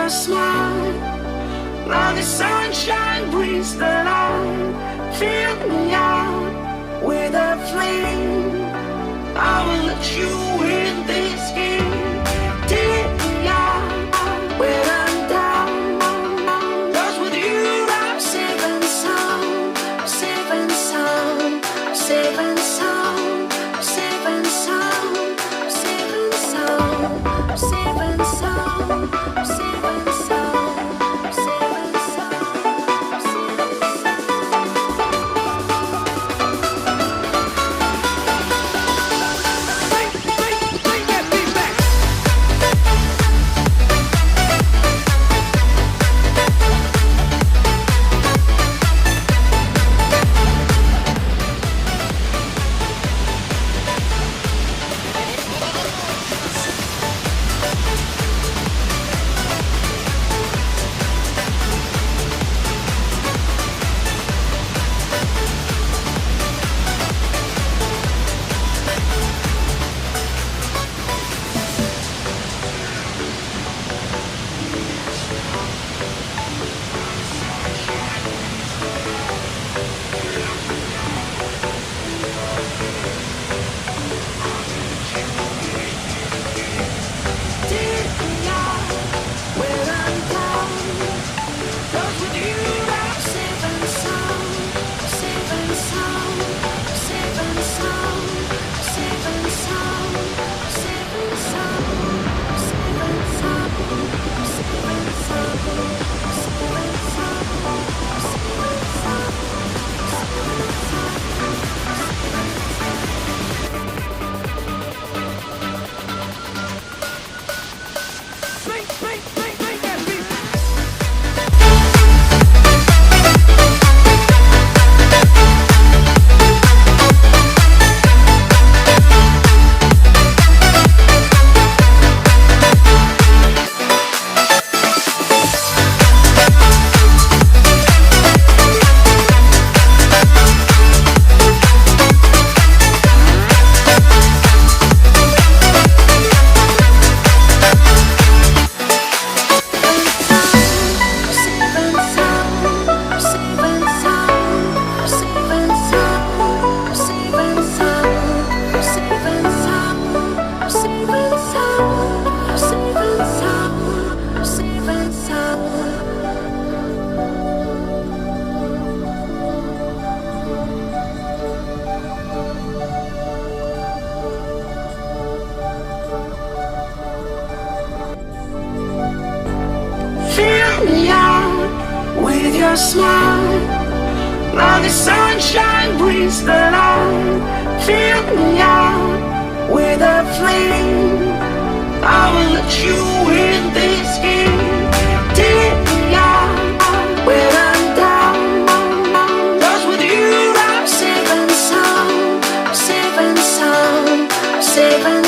your smile, like the sunshine brings the light. Fill me out with a flame. I will let you in this game. Take me out when I'm down. 'Cause with you I'm safe and sound. I'm safe and sound. I'm safe and sound. I'm safe and sound. I'm safe and sound. I'm safe and sound. I'm safe and sound. I'm safe and sound. I'm safe and Bring that beat back. Bring that beat back. Fill me out with your smile, like the sunshine brings the light. Fill me out with a flame. I will let you in this game. Take me out when I'm down. 'Cause with you I'm safe and sound. I'm safe and sound. I'm safe and